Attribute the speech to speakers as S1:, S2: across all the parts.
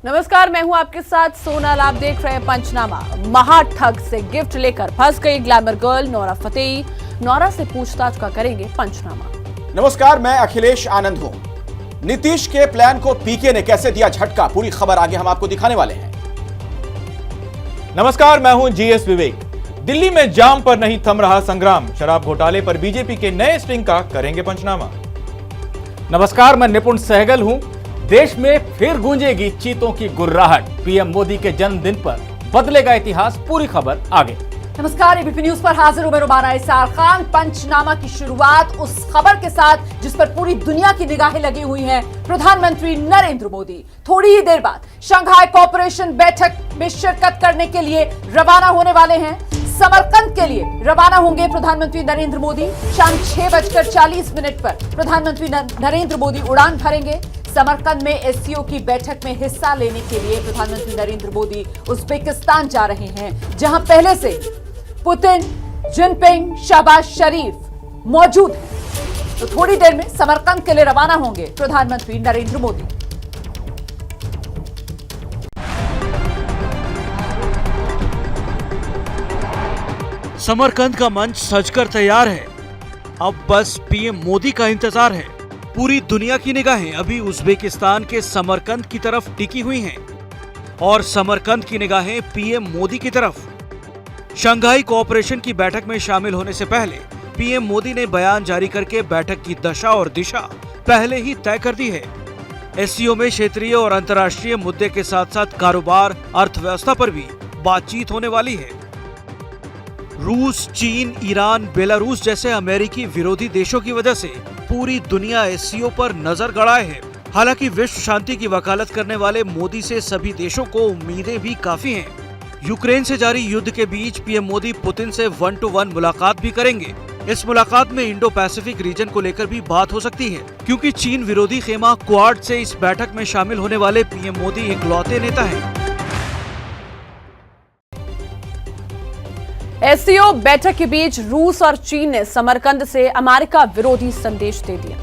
S1: नमस्कार, मैं हूं आपके साथ सोनल। आप देख रहे हैं पंचनामा। महाठग से गिफ्ट लेकर फंस गई glamour girl Nora Fatehi. Nora से पूछताछ का करेंगे पंचनामा।
S2: नमस्कार, मैं अखिलेश आनंद हूं। नीतीश के प्लान को पीके ने कैसे दिया झटका, पूरी खबर आगे हम आपको दिखाने वाले हैं।
S3: नमस्कार, मैं हूं जीएस विवेक। दिल्ली में जाम पर नहीं थम रहा संग्राम। शराब घोटाले पर बीजेपी के नए स्टिंग का करेंगे पंचनामा।
S4: नमस्कार, मैं निपुण सहगल हूं। देश में फिर गूंजेगी चीतों की गुर्राहट। पीएम मोदी के जन्मदिन पर बदलेगा इतिहास। पूरी खबर आगे।
S5: नमस्कार, एबीपी न्यूज पर हाजिर हूं मैं रुबाना इसार खान। पंचनामा की शुरुआत उस खबर के साथ जिस पर पूरी दुनिया की निगाहें लगी हुई हैं। प्रधानमंत्री नरेंद्र मोदी थोड़ी ही देर बाद शंघाई कोऑपरेशन बैठक में शिरकत करने के लिए रवाना होने वाले हैं। समरकंद के लिए रवाना होंगे प्रधानमंत्री नरेंद्र मोदी। शाम 6:40 पर प्रधानमंत्री नरेंद्र मोदी उड़ान भरेंगे। समरकंद में एससीओ की बैठक में हिस्सा लेने के लिए प्रधानमंत्री नरेंद्र मोदी उज्बेकिस्तान जा रहे हैं, जहां पहले से पुतिन, जिनपिंग, शहबाज शरीफ मौजूद हैं। तो थोड़ी देर में समरकंद के लिए रवाना होंगे प्रधानमंत्री नरेंद्र मोदी।
S6: समरकंद का मंच सजकर तैयार है। अब बस पीएम मोदी का इंतजार है। पूरी दुनिया की निगाहें अभी उज्बेकिस्तान के समरकंद की तरफ टिकी हुई हैं और समरकंद की निगाहें पीएम मोदी की तरफ। शंघाई कोऑपरेशन की बैठक में शामिल होने से पहले पीएम मोदी ने बयान जारी करके बैठक की दशा और दिशा पहले ही तय कर दी है। एससीओ में क्षेत्रीय और अंतर्राष्ट्रीय मुद्दे के साथ साथ कारोबार, अर्थव्यवस्था पर भी बातचीत होने वाली है। रूस, चीन, ईरान, बेलारूस जैसे अमेरिकी विरोधी देशों की वजह से पूरी दुनिया एससीओ पर नजर गड़ाए है। हालांकि विश्व शांति की वकालत करने वाले मोदी से सभी देशों को उम्मीदें भी काफी हैं। यूक्रेन से जारी युद्ध के बीच पीएम मोदी पुतिन से 1-to-1 मुलाकात भी करेंगे। इस मुलाकात में इंडो पैसिफिक रीजन को लेकर भी बात हो सकती है, क्योंकि चीन विरोधी खेमा क्वाड से इस बैठक में शामिल होने वाले पीएम मोदी इकलौते नेता हैं।
S1: एससीओ बैठक के बीच रूस और चीन ने समरकंद से अमेरिका विरोधी संदेश दे दिया।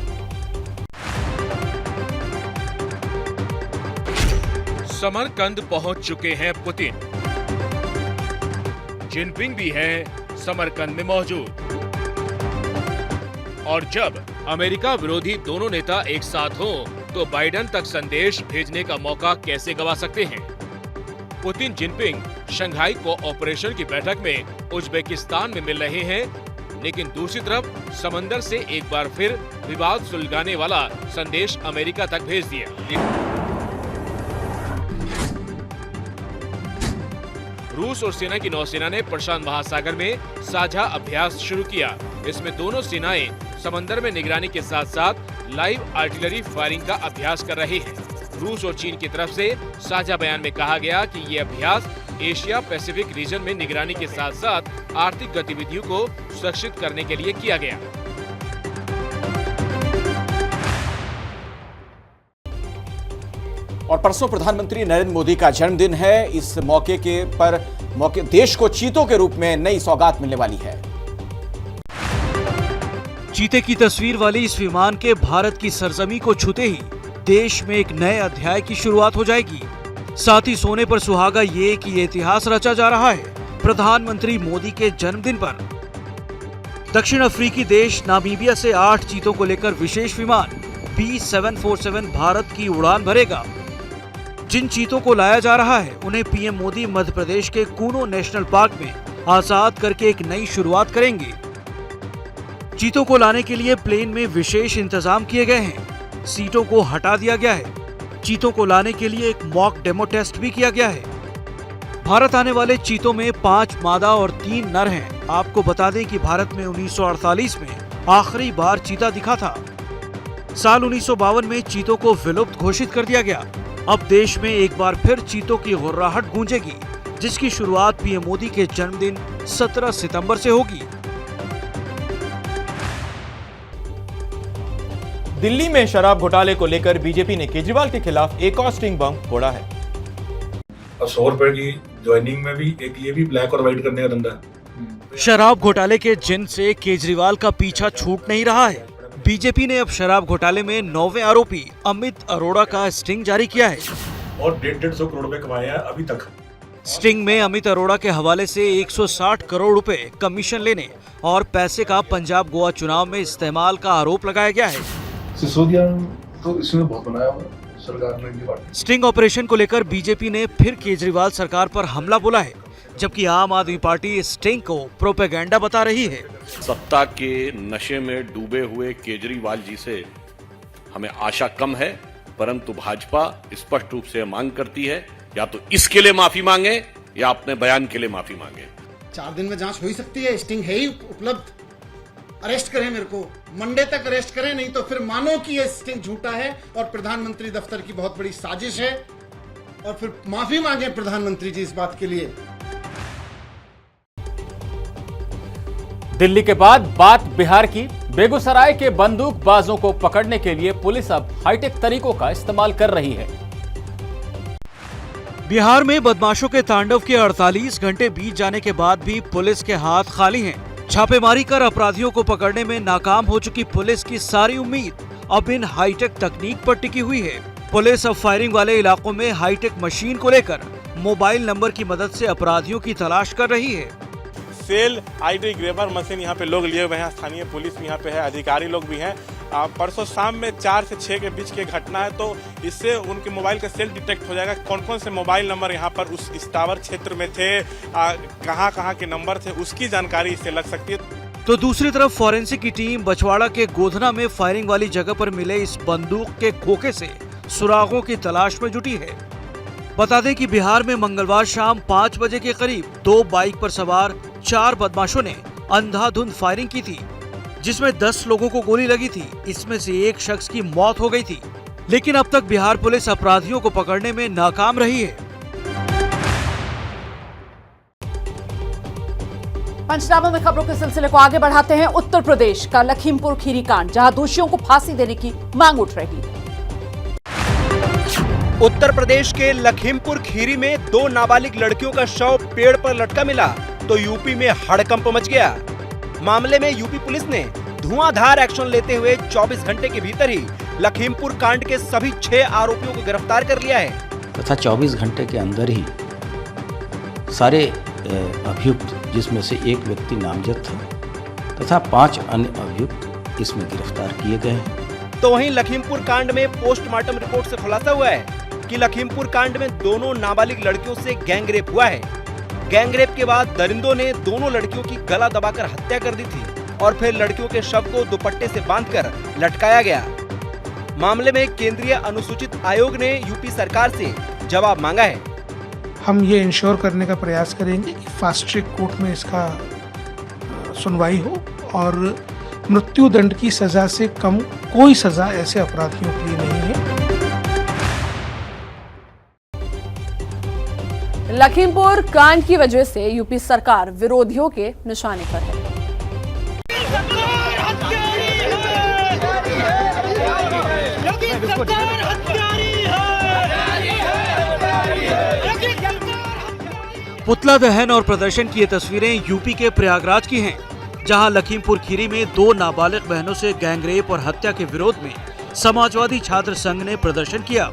S7: समरकंद पहुंच चुके हैं पुतिन। जिनपिंग भी है समरकंद में मौजूद। और जब अमेरिका विरोधी दोनों नेता एक साथ हों, तो बाइडेन तक संदेश भेजने का मौका कैसे गवा सकते हैं। पुतिन जिनपिंग शंघाई कोऑपरेशन की बैठक में उज्बेकिस्तान में मिल रहे हैं, लेकिन दूसरी तरफ समंदर से एक बार फिर विवाद सुलझाने वाला संदेश अमेरिका तक भेज दिया। रूस और सेना की नौसेना ने प्रशांत महासागर में साझा अभ्यास शुरू किया। इसमें दोनों सेनाएं समंदर में निगरानी के साथ साथ लाइव आर्टिलरी फायरिंग का अभ्यास कर रही हैं। रूस और चीन की तरफ से साझा बयान में कहा गया कि ये अभ्यास एशिया पैसिफिक रीजन में निगरानी के साथ साथ आर्थिक गतिविधियों को सुरक्षित करने के लिए किया गया।
S2: और परसों प्रधानमंत्री नरेंद्र मोदी का जन्मदिन है। इस मौके देश को चीतों के रूप में नई सौगात मिलने वाली है।
S6: चीते की तस्वीर वाली इस विमान के भारत की सरजमी को छूते ही देश में एक नए अध्याय की शुरुआत हो जाएगी। साथ ही सोने पर सुहागा ये कि ये इतिहास रचा जा रहा है प्रधानमंत्री मोदी के जन्मदिन पर। दक्षिण अफ्रीकी देश नामीबिया से 8 चीतों को लेकर विशेष विमान B747 भारत की उड़ान भरेगा। जिन चीतों को लाया जा रहा है उन्हें पीएम मोदी मध्य प्रदेश के कूनो नेशनल पार्क में आजाद करके एक नई शुरुआत करेंगे। चीतों को लाने के लिए प्लेन में विशेष इंतजाम किए गए हैं। सीटों को हटा दिया गया है। चीतों को लाने के लिए एक मॉक डेमो टेस्ट भी किया गया है। भारत आने वाले चीतों में 5 मादा और 3 नर हैं। आपको बता दें कि भारत में 1948 में आखिरी बार चीता दिखा था। साल 1952 में चीतों को विलुप्त घोषित कर दिया गया। अब देश में एक बार फिर चीतों की गुर्राहट गूंजेगी, जिसकी शुरुआत पीएम मोदी के जन्मदिन 17 सितंबर से होगी।
S3: दिल्ली में शराब घोटाले को लेकर बीजेपी ने केजरीवाल के खिलाफ एक और स्टिंग बम फोड़ा है।
S8: और 100 रुपए की ज्वाइनिंग में भी एक ये भी ब्लैक और व्हाइट करने का धंधा है।
S6: शराब घोटाले के जिन से केजरीवाल का पीछा छूट नहीं रहा है। बीजेपी ने अब शराब घोटाले में 9वें आरोपी अमित अरोड़ा का स्टिंग जारी किया है।
S8: और 150 करोड़ रुपए कमाए हैं अभी तक।
S6: स्टिंग में अमित अरोड़ा के हवाले से 160 करोड़ रुपए कमीशन लेने और पैसे का पंजाब गोवा चुनाव में इस्तेमाल का आरोप लगाया गया है।
S8: सिसोदिया तो इसने बहुत बनाया हुआ सरकार ने।
S6: स्टिंग ऑपरेशन को लेकर बीजेपी ने फिर केजरीवाल सरकार पर हमला बोला है, जबकि आम आदमी पार्टी स्टिंग को प्रोपेगेंडा बता रही है।
S9: सत्ता के नशे में डूबे हुए केजरीवाल जी से हमें आशा कम है, परंतु भाजपा स्पष्ट रूप से मांग करती है या तो इसके लिए माफी मांगे या अपने बयान के लिए माफी मांगे।
S10: 4 दिन में जांच हो ही सकती है, स्टिंग है ही उपलब्ध। अरेस्ट करें मेरे को, मंडे तक अरेस्ट करें, नहीं तो फिर मानो कि ये स्टिंग झूठा है और प्रधानमंत्री दफ्तर की बहुत बड़ी साजिश है, और फिर माफी मांगे प्रधानमंत्री जी इस बात के लिए।
S4: दिल्ली के बाद बात बिहार की। बेगूसराय के बंदूकबाजों को पकड़ने के लिए पुलिस अब हाईटेक तरीकों का इस्तेमाल कर रही है।
S6: बिहार में बदमाशों के तांडव के 48 घंटे बीत जाने के बाद भी पुलिस के हाथ खाली हैं। छापेमारी कर अपराधियों को पकड़ने में नाकाम हो चुकी पुलिस की सारी उम्मीद अब इन हाईटेक तकनीक पर टिकी हुई है। पुलिस अब फायरिंग वाले इलाकों में हाईटेक मशीन को लेकर मोबाइल नंबर की मदद से अपराधियों की तलाश कर रही है।
S11: सेल आईडी ग्रेबर मशीन यहाँ पे लोग लिए हुए हैं, स्थानीय पुलिस भी यहाँ पे है, अधिकारी लोग भी हैं। परसों शाम में 4 से 6 के बीच की घटना है, तो इससे उनके मोबाइल का सेल डिटेक्ट हो जाएगा, कौन कौन से मोबाइल नंबर यहाँ पर इस टावर क्षेत्र में थे, कहाँ के नंबर थे, उसकी जानकारी इससे लग सकती है।
S6: तो दूसरी तरफ फॉरेंसिक की टीम बछवाड़ा के गोधना में फायरिंग वाली जगह पर मिले इस बंदूक के खोखे से सुरागों की तलाश में जुटी है। बता दें कि बिहार में मंगलवार शाम 5 बजे के करीब 2 बाइक पर सवार 4 बदमाशों ने अंधाधुंध फायरिंग की थी, जिसमें 10 लोगों को गोली लगी थी। इसमें से एक शख्स की मौत हो गई थी, लेकिन अब तक बिहार पुलिस अपराधियों को पकड़ने में नाकाम रही है।
S5: पंचनामे में खबरों के सिलसिले को आगे बढ़ाते हैं। उत्तर प्रदेश का लखीमपुर खीरी कांड, जहां दोषियों को फांसी देने की मांग उठ रही है।
S12: उत्तर प्रदेश के लखीमपुर खीरी में 2 नाबालिग लड़कियों का शव पेड़ पर लटका मिला तो यूपी में हड़कंप मच गया। मामले में यूपी पुलिस ने धुआंधार एक्शन लेते हुए 24 घंटे के भीतर ही लखीमपुर कांड के सभी 6 आरोपियों को गिरफ्तार कर लिया है
S13: तथा 24 घंटे के अंदर ही सारे अभियुक्त, जिसमें से एक व्यक्ति नामजद था, तथा 5 अन्य अभियुक्त इसमें गिरफ्तार किए गए हैं।
S12: तो वहीं लखीमपुर कांड में पोस्टमार्टम रिपोर्ट से खुलासा हुआ है कि लखीमपुर कांड में दोनों नाबालिग लड़कियों से गैंगरेप हुआ है। गैंगरेप के बाद दरिंदों ने दोनों लड़कियों की गला दबाकर हत्या कर दी थी और फिर लड़कियों के शव को दुपट्टे से बांधकर लटकाया गया। मामले में केंद्रीय अनुसूचित आयोग ने यूपी सरकार से जवाब मांगा है।
S14: हम ये इंश्योर करने का प्रयास करेंगे कि फास्ट ट्रैक कोर्ट में इसका सुनवाई हो और मृत्यु दंड की सजा से कम कोई सजा ऐसे अपराधियों के लिए नहीं है।
S1: लखीमपुर कांड की वजह से यूपी सरकार विरोधियों के निशाने पर है।
S6: पुतला दहन और प्रदर्शन की ये तस्वीरें यूपी के प्रयागराज की हैं, जहां लखीमपुर खीरी में 2 नाबालिग बहनों से गैंगरेप और हत्या के विरोध में समाजवादी छात्र संघ ने प्रदर्शन किया।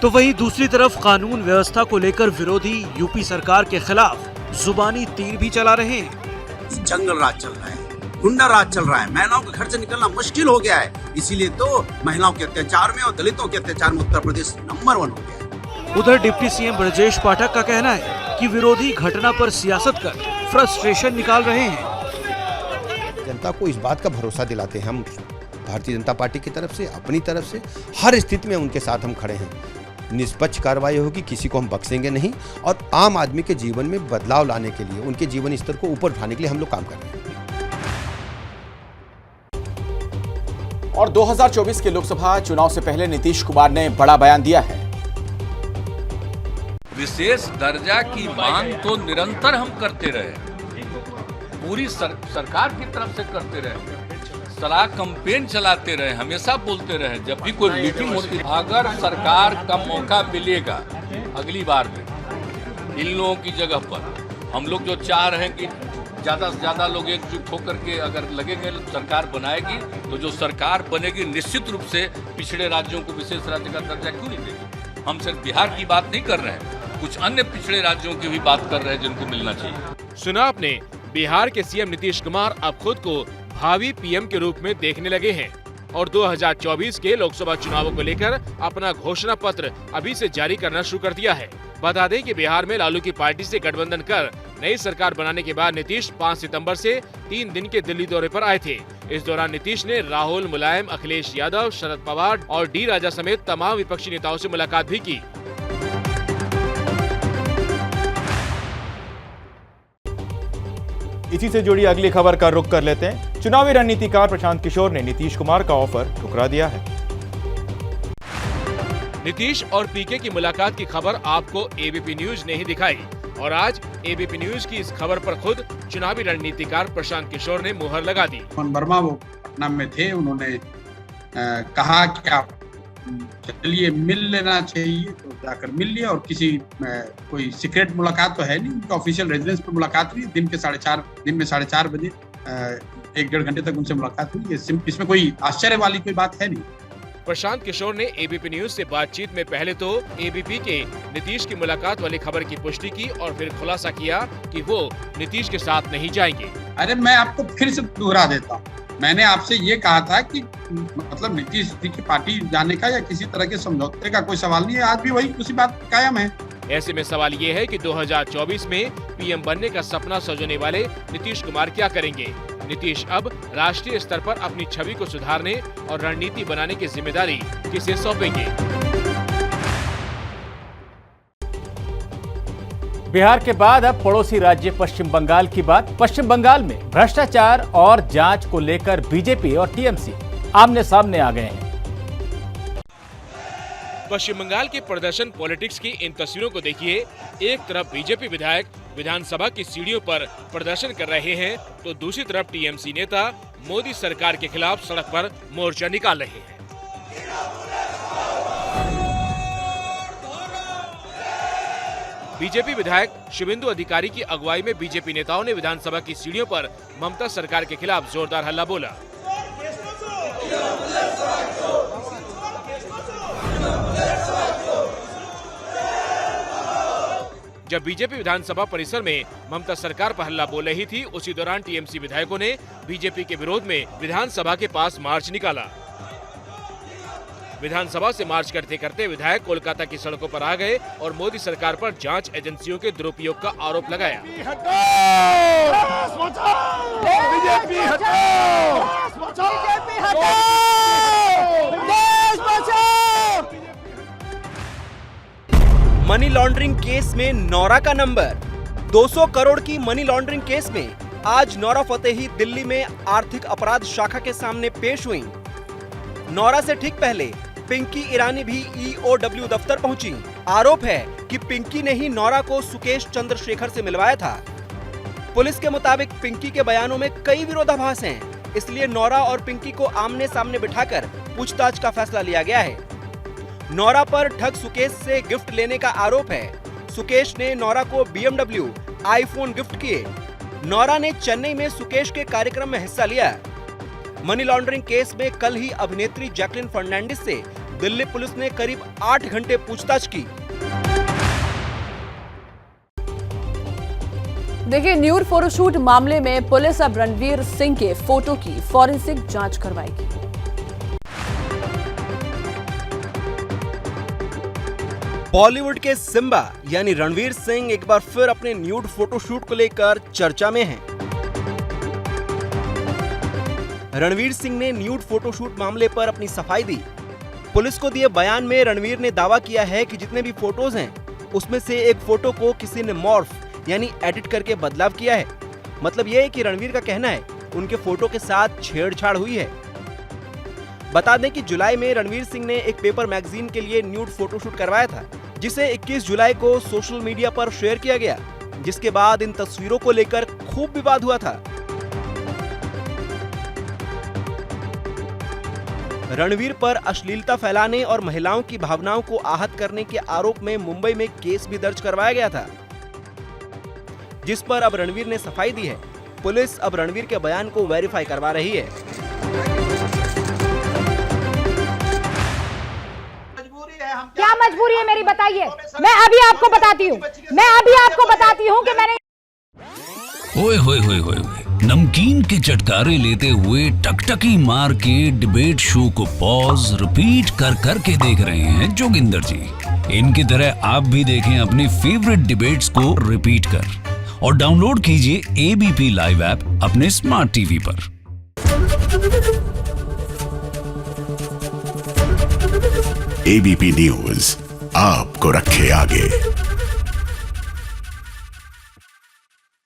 S6: तो वहीं दूसरी तरफ कानून व्यवस्था को लेकर विरोधी यूपी सरकार के खिलाफ जुबानी तीर भी चला रहे हैं।
S15: जंगल राज चल रहा है, गुंडा राज चल रहा है, महिलाओं के घर से निकलना मुश्किल हो गया है, इसीलिए तो महिलाओं के अत्याचार में और दलितों के अत्याचार में उत्तर प्रदेश नंबर 1 हो गया।
S6: उधर डिप्टी सीएम ब्रजेश पाठक का कहना है कि विरोधी घटना पर सियासत कर फ्रस्ट्रेशन निकाल रहे हैं।
S16: जनता को इस बात का भरोसा दिलाते हैं हम भारतीय जनता पार्टी की तरफ से, अपनी तरफ से हर स्थिति में उनके साथ हम खड़े हैं। निष्पक्ष कार्रवाई होगी, किसी को हम बख्शेंगे नहीं और आम आदमी के जीवन में बदलाव लाने के लिए, उनके जीवन स्तर को ऊपर उठाने के लिए हम लोग काम कर रहे हैं।
S2: और 2024 के लोकसभा चुनाव से पहले नीतीश कुमार ने बड़ा बयान दिया है।
S17: विशेष दर्जा की मांग तो निरंतर हम करते रहे, पूरी सरकार की तरफ से करते रहे, सलाह कैंपेन चलाते रहे, हमेशा बोलते रहे। जब भी कोई मीटिंग होती, अगर सरकार का मौका मिलेगा अगली बार में इन लोगों की जगह पर, हम लोग जो चाह रहे हैं कि ज़्यादा से ज़्यादा लोग एकजुट होकर के अगर लगेंगे सरकार बनाएगी, तो जो सरकार बनेगी निश्चित रूप से पिछड़े राज्यों को विशेष राज्य का दर्जा क्यों नहीं देगी। हम सिर्फ बिहार की बात नहीं कर रहे हैं, कुछ अन्य पिछड़े राज्यों की भी बात कर रहे हैं जिनको मिलना चाहिए।
S7: सुना आपने, बिहार के सीएम नीतीश कुमार अब खुद को भावी पीएम के रूप में देखने लगे हैं और 2024 के लोकसभा चुनावों को लेकर अपना घोषणा पत्र अभी से जारी करना शुरू कर दिया है। बता दें कि बिहार में लालू की पार्टी से गठबंधन कर नई सरकार बनाने के बाद नीतीश 5 सितंबर से 3 दिन के दिल्ली दौरे पर आए थे। इस दौरान नीतीश ने राहुल, मुलायम, अखिलेश यादव, शरद पवार और डी राजा समेत तमाम विपक्षी नेताओं से मुलाकात भी की।
S3: इसी से जुड़ी अगली खबर का रुख कर लेते हैं। चुनावी रणनीतिकार प्रशांत किशोर ने नीतीश कुमार का ऑफर ठुकरा दिया है।
S7: नीतीश और पीके की मुलाकात की खबर आपको एबीपी न्यूज ने ही दिखाई और आज एबीपी न्यूज की इस खबर पर खुद चुनावी रणनीतिकार प्रशांत किशोर ने मुहर लगा दी।
S15: वर्मा वो पटना में थे, उन्होंने कहा कि आप चलिए मिल लेना चाहिए, तो जाकर मिल लिया और किसी कोई सीक्रेट मुलाकात तो है नहीं, उनका ऑफिशियल रेजिडेंस पर मुलाकात हुई। दिन में 4:30 बजे 1-1.5 घंटे तक उनसे मुलाकात हुई। इसमें कोई आश्चर्य वाली कोई बात है नहीं।
S7: प्रशांत किशोर ने एबीपी न्यूज से बातचीत में पहले तो एबीपी के नीतीश की मुलाकात वाली खबर की पुष्टि की और फिर खुलासा किया कि वो नीतीश के साथ नहीं जाएंगे।
S15: अरे मैं आपको फिर से दोहरा देता हूँ, मैंने आपसे ये कहा था कि मतलब नीतीश जी की पार्टी जाने का या किसी तरह के समझौते का कोई सवाल नहीं है। आज भी वही उसी बात कायम है।
S7: ऐसे में सवाल ये है कि 2024 में पीएम बनने का सपना सजोने वाले नीतीश कुमार क्या करेंगे। नीतीश अब राष्ट्रीय स्तर पर अपनी छवि को सुधारने और रणनीति बनाने की जिम्मेदारी किसे सौंपेंगे।
S4: बिहार के बाद अब पड़ोसी राज्य पश्चिम बंगाल की बात। पश्चिम बंगाल में भ्रष्टाचार और जांच को लेकर बीजेपी और टीएमसी आमने सामने आ गए हैं।
S7: पश्चिम बंगाल के प्रदर्शन पॉलिटिक्स की इन तस्वीरों को देखिए। एक तरफ बीजेपी विधायक विधानसभा की सीढ़ियों पर प्रदर्शन कर रहे हैं तो दूसरी तरफ टीएमसी नेता मोदी सरकार के खिलाफ सड़क पर मोर्चा निकाल रहे हैं। बीजेपी विधायक शुभेंदु अधिकारी की अगुवाई में बीजेपी नेताओं ने विधानसभा की सीढ़ियों पर ममता सरकार के खिलाफ जोरदार हल्ला बोला। जब बीजेपी विधानसभा परिसर में ममता सरकार पर हल्ला बोल रही थी, उसी दौरान टीएमसी विधायकों ने बीजेपी के विरोध में विधानसभा के पास मार्च निकाला। विधानसभा से मार्च करते करते विधायक कोलकाता की सड़कों पर आ गए और मोदी सरकार पर जांच एजेंसियों के दुरुपयोग का आरोप लगाया।
S12: मनी लॉन्ड्रिंग केस में नौरा का नंबर। 200 करोड़ की मनी लॉन्ड्रिंग केस में आज नौरा फतेही दिल्ली में आर्थिक अपराध शाखा के सामने पेश हुई। नौरा से ठीक पहले पिंकी ईरानी भी ईओडब्ल्यू दफ्तर पहुंची। आरोप है कि पिंकी ने ही नौरा को सुकेश चंद्रशेखर से मिलवाया था। पुलिस के मुताबिक पिंकी के बयानों में कई विरोधाभास हैं, इसलिए नौरा और पिंकी को आमने सामने बिठाकर पूछताछ का फैसला लिया गया है। नौरा पर ठग सुकेश से गिफ्ट लेने का आरोप है। सुकेश ने नौरा को BMW, आईफोन गिफ्ट किए। नौरा ने चेन्नई में सुकेश के कार्यक्रम में हिस्सा लिया। मनी लॉन्ड्रिंग केस में कल ही अभिनेत्री जैकलिन फर्नांडिस से दिल्ली पुलिस ने करीब 8 घंटे पूछताछ की।
S1: देखिए, न्यूड फोटोशूट मामले में पुलिस अब रणवीर सिंह के फोटो की फॉरेंसिक जांच करवाएगी।
S12: बॉलीवुड के सिम्बा यानी रणवीर सिंह एक बार फिर अपने न्यूड फोटोशूट को लेकर चर्चा में हैं। रणवीर सिंह ने न्यूड फोटोशूट मामले पर अपनी सफाई दी। पुलिस को दिए बयान में रणवीर ने दावा किया है कि जितने भी फोटोज हैं उसमें से एक फोटो को किसी ने मॉर्फ यानी एडिट करके बदलाव किया है। मतलब यह है कि रणवीर का कहना है उनके फोटो के साथ छेड़छाड़ हुई है। बता दें कि जुलाई में रणवीर सिंह ने एक पेपर मैगजीन के लिए न्यूड फोटोशूट करवाया था, जिसे 21 जुलाई को सोशल मीडिया पर शेयर किया गया, जिसके बाद इन तस्वीरों को लेकर खूब विवाद हुआ था। रणवीर पर अश्लीलता फैलाने और महिलाओं की भावनाओं को आहत करने के आरोप में मुंबई में केस भी दर्ज करवाया गया था, जिस पर अब रणवीर ने सफाई दी है। पुलिस अब रणवीर के बयान को वेरीफाई करवा रही है।
S18: क्या मजबूरी है मेरी, बताइए। मैं अभी आपको बताती हूँ कि मैंने
S19: ओए होए होए होए नमकीन के चटकारे लेते हुए टकटकी मार के डिबेट शो को पॉज रिपीट कर करके देख रहे हैं जोगिंदर जी। इनकी तरह आप भी देखें अपनी फेवरेट डिबेट्स को रिपीट कर और डाउनलोड कीजिए एबीपी लाइव ऐप अपने स्मार्ट टीवी पर।
S20: एबीपी न्यूज आपको रखे आगे।